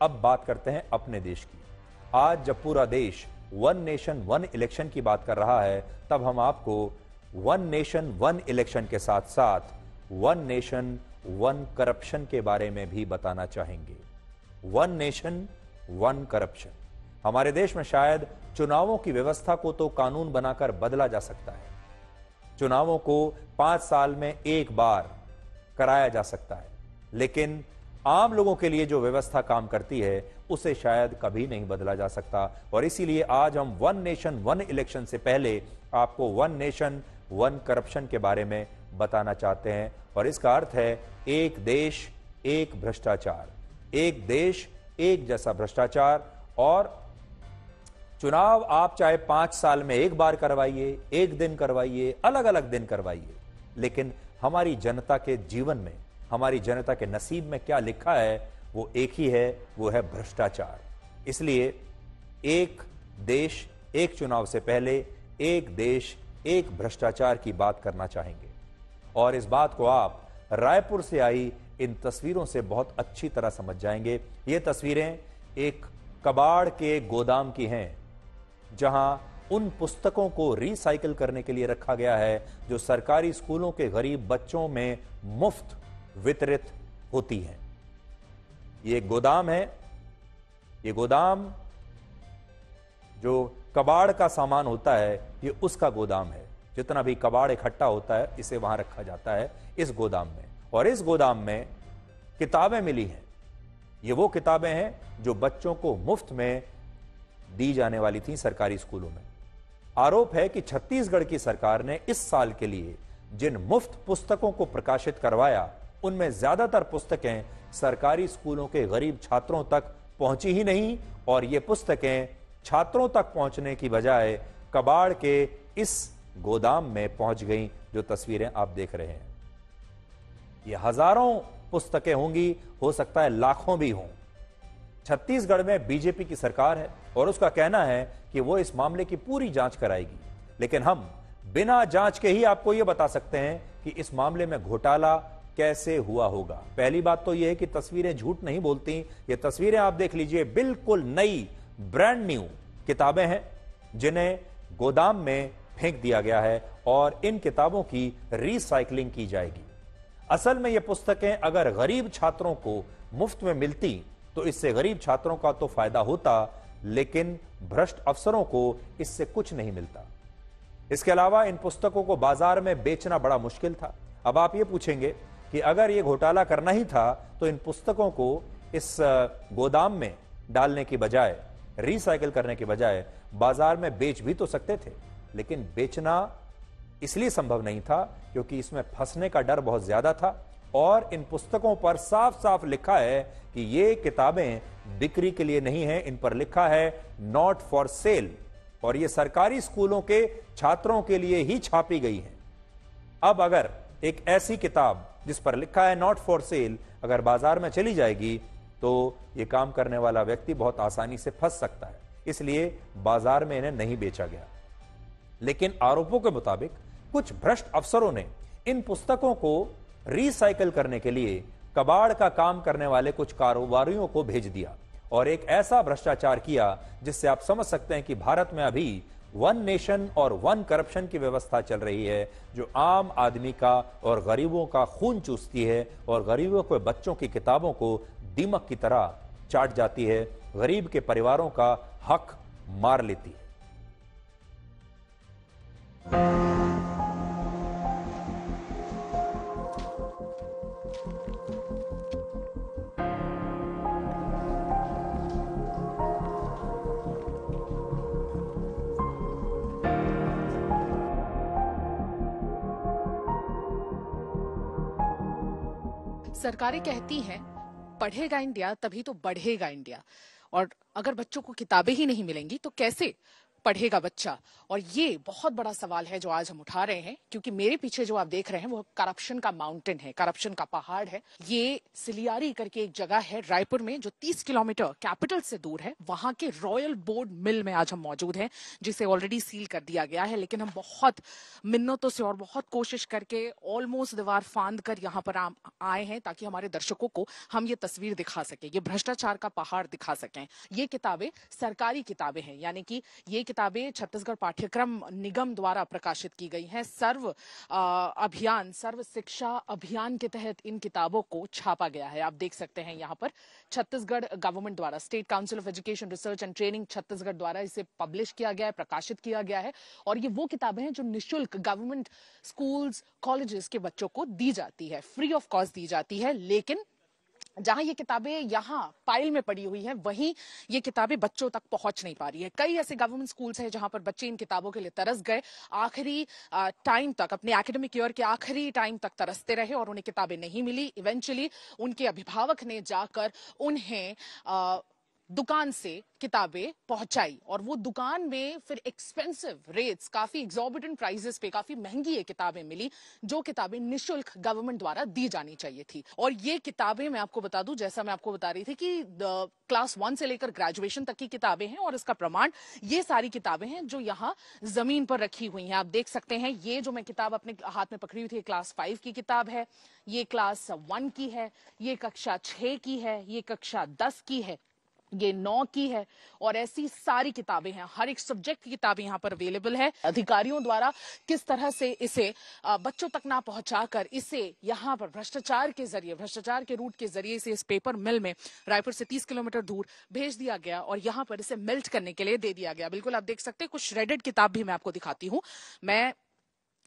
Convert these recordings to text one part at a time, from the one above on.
अब बात करते हैं अपने देश की। आज जब पूरा देश वन नेशन वन इलेक्शन की बात कर रहा है, तब हम आपको वन नेशन वन इलेक्शन के साथ साथ वन नेशन वन करप्शन के बारे में भी बताना चाहेंगे। One nation one corruption. हमारे देश में शायद चुनावों की व्यवस्था को तो कानून बनाकर बदला जा सकता है, चुनावों को 5 साल में एक बार कराया जा सकता है, लेकिन आम लोगों के लिए जो व्यवस्था काम करती है उसे शायद कभी नहीं बदला जा सकता। और इसीलिए आज हम वन नेशन वन इलेक्शन से पहले आपको वन नेशन वन करप्शन के बारे में बताना चाहते हैं। और इसका अर्थ है एक देश एक भ्रष्टाचार, एक देश एक जैसा भ्रष्टाचार। और चुनाव आप चाहे 5 साल में एक बार करवाइए, एक दिन करवाइए, अलग अलग दिन करवाइए, लेकिन हमारी जनता के जीवन में, हमारी जनता के नसीब में क्या लिखा है वो एक ही है, वो है भ्रष्टाचार। इसलिए एक देश एक चुनाव से पहले एक देश एक भ्रष्टाचार की बात करना चाहेंगे। और इस बात को आप रायपुर से आई इन तस्वीरों से बहुत अच्छी तरह समझ जाएंगे। ये तस्वीरें एक कबाड़ के गोदाम की हैं, जहां उन पुस्तकों को रिसाइकिल करने के लिए रखा गया है जो सरकारी स्कूलों के गरीब बच्चों में मुफ्त वितरित होती हैं। ये गोदाम है, ये गोदाम जो कबाड़ का सामान होता है ये उसका गोदाम है। जितना भी कबाड़ इकट्ठा होता है इसे वहां रखा जाता है इस गोदाम में। और इस गोदाम में किताबें मिली हैं। ये वो किताबें हैं जो बच्चों को मुफ्त में दी जाने वाली थी सरकारी स्कूलों में। आरोप है कि छत्तीसगढ़ की सरकार ने इस साल के लिए जिन मुफ्त पुस्तकों को प्रकाशित करवाया उनमें ज्यादातर पुस्तकें सरकारी स्कूलों के गरीब छात्रों तक पहुंची ही नहीं, और ये पुस्तकें छात्रों तक पहुंचने की बजाय कबाड़ के इस गोदाम में पहुंच गईं, जो तस्वीरें आप देख रहे हैं। ये हजारों पुस्तकें होंगी, हो सकता है लाखों भी हों। छत्तीसगढ़ में बीजेपी की सरकार है और उसका कहना है कि वो इस मामले की पूरी जांच कराएगी, लेकिन हम बिना जांच के ही आपको यह बता सकते हैं कि इस मामले में घोटाला कैसे हुआ होगा। पहली बात तो यह है कि तस्वीरें झूठ नहीं बोलती। ये तस्वीरें आप देख लीजिए, बिल्कुल नई ब्रांड न्यू किताबें हैं जिन्हें गोदाम में फेंक दिया गया है और इन किताबों की रिसाइकलिंग की जाएगी। असल में ये पुस्तकें अगर गरीब छात्रों को मुफ्त में मिलती तो इससे गरीब छात्रों का तो फायदा होता, लेकिन भ्रष्ट अफसरों को इससे कुछ नहीं मिलता। इसके अलावा इन पुस्तकों को बाजार में बेचना बड़ा मुश्किल था। अब आप ये पूछेंगे कि अगर ये घोटाला करना ही था तो इन पुस्तकों को इस गोदाम में डालने की बजाय, रिसाइकिल करने के बजाय बाजार में बेच भी तो सकते थे, लेकिन बेचना इसलिए संभव नहीं था क्योंकि इसमें फंसने का डर बहुत ज्यादा था। और इन पुस्तकों पर साफ साफ लिखा है कि ये किताबें बिक्री के लिए नहीं है, इन पर लिखा है नॉट फॉर सेल, और ये सरकारी स्कूलों के छात्रों के लिए ही छापी गई है। अब अगर एक ऐसी किताब जिस पर लिखा है नॉट फॉर सेल अगर बाजार में चली जाएगी तो ये काम करने वाला व्यक्ति बहुत आसानी से फंस सकता है, इसलिए बाजार में इन्हें नहीं बेचा गया। लेकिन आरोपों के मुताबिक कुछ भ्रष्ट अफसरों ने इन पुस्तकों को रिसाइकिल करने के लिए कबाड़ का काम करने वाले कुछ कारोबारियों को भेज दिया और एक ऐसा भ्रष्टाचार किया जिससे आप समझ सकते हैं कि भारत में अभी वन नेशन और वन करप्शन की व्यवस्था चल रही है, जो आम आदमी का और गरीबों का खून चूसती है और गरीबों के बच्चों की किताबों को दीमक की तरह चाट जाती है, गरीब के परिवारों का हक मार लेती है। सरकारें कहती हैं पढ़ेगा इंडिया तभी तो बढ़ेगा इंडिया, और अगर बच्चों को किताबें ही नहीं मिलेंगी तो कैसे पढ़ेगा बच्चा? और ये बहुत बड़ा सवाल है जो आज हम उठा रहे हैं, क्योंकि मेरे पीछे जो आप देख रहे हैं वो करप्शन का माउंटेन है, करप्शन का पहाड़ है। ये सिलियारी करके एक जगह है रायपुर में जो 30 किलोमीटर कैपिटल से दूर है। वहां के रॉयल बोर्ड मिल में आज हम मौजूद हैं, जिसे ऑलरेडी सील कर दिया गया है। लेकिन हम बहुत मिन्नतों से और बहुत कोशिश करके ऑलमोस्ट दीवार फांद कर यहाँ पर आए हैं ताकि हमारे दर्शकों को हम ये तस्वीर दिखा सके, ये भ्रष्टाचार का पहाड़ दिखा सकें। ये किताबें सरकारी किताबें हैं, यानी कि ये किताबें छत्तीसगढ़ पाठ्यक्रम निगम द्वारा प्रकाशित की गई हैं। सर्व शिक्षा अभियान के तहत इन किताबों को छापा गया है। आप देख सकते हैं यहाँ पर छत्तीसगढ़ गवर्नमेंट द्वारा, state council of education research and training Chhattisgarh द्वारा इसे पब्लिश किया गया है, प्रकाशित किया गया है। और ये वो किताबें हैं जो निःशुल्क गवर्नमेंट स्कूल्स कॉलेजेस के बच्चों को दी जाती है, फ्री ऑफ कॉस्ट दी जाती है। लेकिन जहां ये किताबें यहाँ पाइल में पड़ी हुई हैं, वहीं ये किताबें बच्चों तक पहुंच नहीं पा रही है। कई ऐसे गवर्नमेंट स्कूल्स हैं जहां पर बच्चे इन किताबों के लिए तरस गए, आखिरी टाइम तक, अपने एकेडमिक ईयर के आखिरी टाइम तक तरसते रहे और उन्हें किताबें नहीं मिली। इवेंचुअली उनके अभिभावक ने जाकर उन्हें दुकान से किताबें पहुंचाई और वो दुकान में फिर एक्सपेंसिव रेट्स, काफी एग्जॉर्बिटेंट प्राइसेस पे काफी महंगी ये किताबें मिली, जो किताबें निःशुल्क गवर्नमेंट द्वारा दी जानी चाहिए थी। और ये किताबें मैं आपको बता दूं, जैसा मैं आपको बता रही थी कि क्लास 1 से लेकर ग्रेजुएशन तक की किताबें हैं और इसका प्रमाण ये सारी किताबें हैं जो यहाँ जमीन पर रखी हुई हैं। आप देख सकते हैं, ये जो मैं किताब अपने हाथ में पकड़ी हुई थी क्लास 5 की किताब है, ये क्लास 1 की है, ये कक्षा 6 की है, ये कक्षा 10 की है, ये 9 की है और ऐसी सारी किताबें हैं। हर एक सब्जेक्ट की किताबें यहाँ पर अवेलेबल है। अधिकारियों द्वारा किस तरह से इसे बच्चों तक ना पहुंचाकर इसे यहाँ पर भ्रष्टाचार के रूट के जरिए इसे इस पेपर मिल में रायपुर से 30 किलोमीटर दूर भेज दिया गया और यहाँ पर इसे मेल्ट करने के लिए दे दिया गया। बिल्कुल आप देख सकते हैं, कुछ श्रेडेड किताब भी मैं आपको दिखाती हूँ। मैं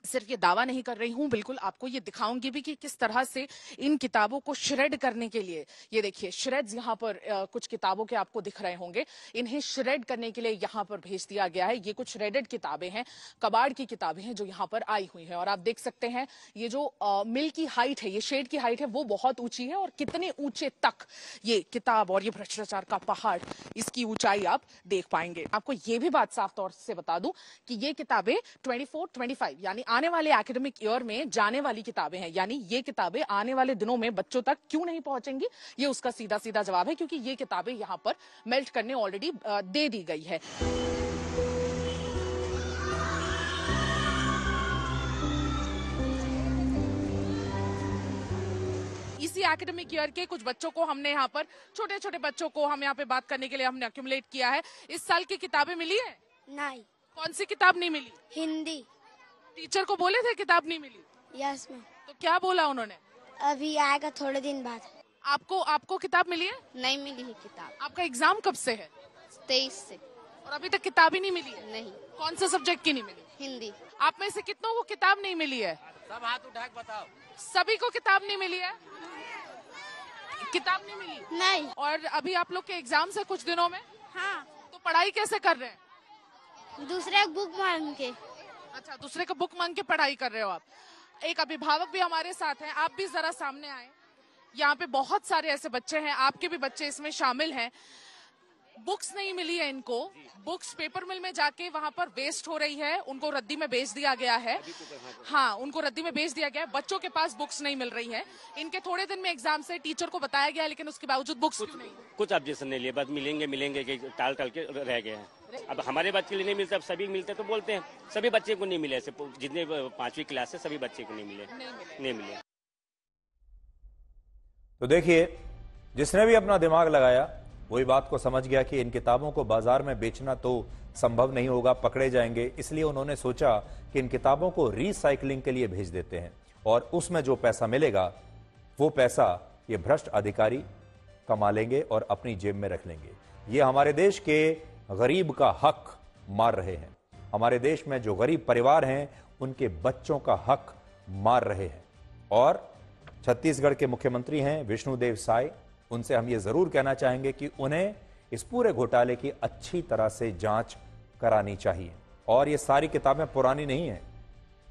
सिर्फ ये दावा नहीं कर रही हूं, बिल्कुल आपको ये दिखाऊंगी भी कि किस तरह से इन किताबों को श्रेड करने के लिए, ये देखिए श्रेड्स यहाँ पर कुछ किताबों के आपको दिख रहे होंगे, इन्हें श्रेड करने के लिए यहाँ पर भेज दिया गया है। ये कुछ श्रेडेड किताबें हैं, कबाड़ की किताबें हैं जो यहाँ पर आई हुई हैं। और आप देख सकते हैं ये जो मिल की हाइट है, ये शेड की हाइट है, वो बहुत ऊंची है और कितने ऊंचे तक ये किताब और ये भ्रष्टाचार का पहाड़, इसकी ऊंचाई आप देख पाएंगे। आपको ये भी बात साफ तौर से बता दूं कि ये किताबें 24-25 यानी आने वाले एकेडमिक ईयर में जाने वाली किताबें हैं। यानी ये किताबें आने वाले दिनों में बच्चों तक क्यों नहीं पहुंचेंगी, ये उसका सीधा सीधा जवाब है, क्योंकि ये किताबें यहां पर मेल्ट करने ऑलरेडी दे दी गई है। इसी एकेडमिक ईयर के कुछ बच्चों को हमने यहाँ पर, छोटे छोटे बच्चों को हम यहाँ पे बात करने के लिए हमने एक्यूमुलेट किया है। इस साल की किताबें मिली है? नहीं। कौन सी किताब नहीं मिली? हिंदी। टीचर को बोले थे किताब नहीं मिली? Yes ma'am. तो क्या बोला उन्होंने? अभी आएगा थोड़े दिन बाद। आपको किताब मिली है? नहीं मिली है किताब। आपका एग्जाम कब से है? 23 से। और अभी तक किताब ही नहीं मिली है? नहीं। कौन से सब्जेक्ट की नहीं मिली? हिंदी। आप में से कितनों को किताब नहीं मिली है? सब हाथ उठा के बताओ। सभी को किताब नहीं मिली है? किताब नहीं मिली? नहीं। और अभी आप लोग के एग्जाम से कुछ दिनों में? हाँ। तो पढ़ाई कैसे कर रहे हैं? दूसरे बुक मांग के। अच्छा, दूसरे का बुक मांग के पढ़ाई कर रहे हो आप। एक अभिभावक भी हमारे साथ हैं, आप भी जरा सामने आए। यहाँ पे बहुत सारे ऐसे बच्चे हैं, आपके भी बच्चे इसमें शामिल हैं। बुक्स नहीं मिली है इनको, बुक्स पेपर मिल में जाके वहां पर वेस्ट हो रही है, उनको रद्दी में बेच दिया गया है। हाँ, उनको रद्दी में बेच दिया गया है। बच्चों के पास बुक्स नहीं मिल रही है। इनके थोड़े दिन में एग्जाम से टीचर को बताया गया है, लेकिन उसके बावजूद बुक्स क्यों नहीं? कुछ ऑब्जेक्शन नहीं लिए, बस मिलेंगे कि टाल के रह गए हैं। अब हमारे बच्चे के लिए नहीं मिलता, अब सभी मिलते तो बोलते हैं। सभी बच्चे को नहीं मिले, ऐसे जितने 5वीं क्लास से सभी बच्चे को नहीं मिले। तो देखिए, जिसने भी अपना दिमाग लगाया वही बात को समझ गया कि इन किताबों को बाजार में बेचना तो संभव नहीं होगा, पकड़े जाएंगे। इसलिए उन्होंने सोचा कि इन किताबों को रीसाइक्लिंग के लिए भेज देते हैं और उसमें जो पैसा मिलेगा वो पैसा ये भ्रष्ट अधिकारी कमा लेंगे और अपनी जेब में रख लेंगे। ये हमारे देश के गरीब का हक मार रहे हैं। हमारे देश में जो गरीब परिवार हैं उनके बच्चों का हक मार रहे हैं। और छत्तीसगढ़ के मुख्यमंत्री हैं विष्णुदेव साय, उनसे हम ये जरूर कहना चाहेंगे कि उन्हें इस पूरे घोटाले की अच्छी तरह से जांच करानी चाहिए। और ये सारी किताबें पुरानी नहीं हैं।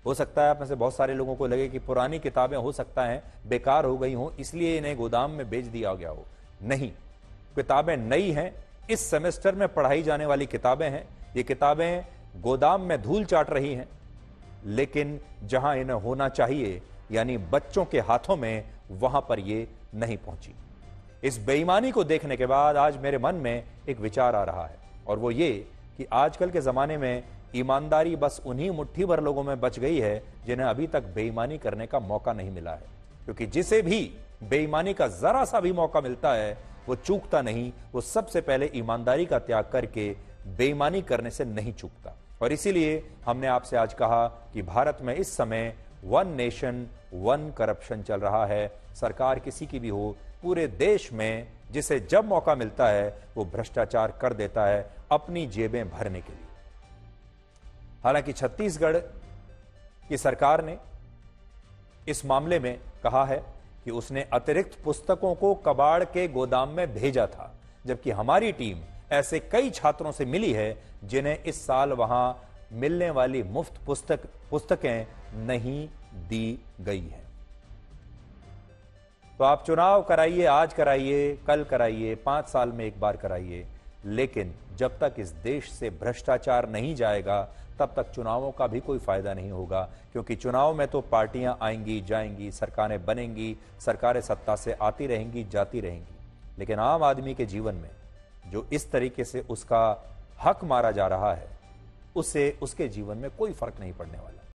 हो सकता है आप में से बहुत सारे लोगों को लगे कि पुरानी किताबें हो सकता है बेकार हो गई हों, इसलिए इन्हें गोदाम में बेच दिया गया हो। नहीं, किताबें नई हैं, इस सेमेस्टर में पढ़ाई जाने वाली किताबें हैं। ये किताबें गोदाम में धूल चाट रही हैं, लेकिन जहां इन्हें होना चाहिए यानी बच्चों के हाथों में, वहां पर ये नहीं पहुंची। इस बेईमानी को देखने के बाद आज मेरे मन में एक विचार आ रहा है, और वो ये कि आजकल के जमाने में ईमानदारी बस उन्हीं मुट्ठी भर लोगों में बच गई है जिन्हें अभी तक बेईमानी करने का मौका नहीं मिला है। क्योंकि जिसे भी बेईमानी का जरा सा भी मौका मिलता है वो चूकता नहीं, वो सबसे पहले ईमानदारी का त्याग करके बेईमानी करने से नहीं चूकता। और इसीलिए हमने आपसे आज कहा कि भारत में इस समय वन नेशन वन करप्शन चल रहा है। सरकार किसी की भी हो, पूरे देश में जिसे जब मौका मिलता है वो भ्रष्टाचार कर देता है अपनी जेबें भरने के लिए। हालांकि छत्तीसगढ़ की सरकार ने इस मामले में कहा है कि उसने अतिरिक्त पुस्तकों को कबाड़ के गोदाम में भेजा था, जबकि हमारी टीम ऐसे कई छात्रों से मिली है जिन्हें इस साल वहां मिलने वाली मुफ्त पुस्तकें नहीं दी गई हैं। तो आप चुनाव कराइए, आज कराइए, कल कराइए, 5 साल में एक बार कराइए, लेकिन जब तक इस देश से भ्रष्टाचार नहीं जाएगा तब तक चुनावों का भी कोई फायदा नहीं होगा। क्योंकि चुनाव में तो पार्टियां आएंगी जाएंगी, सरकारें बनेंगी, सरकारें सत्ता से आती रहेंगी जाती रहेंगी, लेकिन आम आदमी के जीवन में जो इस तरीके से उसका हक मारा जा रहा है, उससे उसके जीवन में कोई फर्क नहीं पड़ने वाला।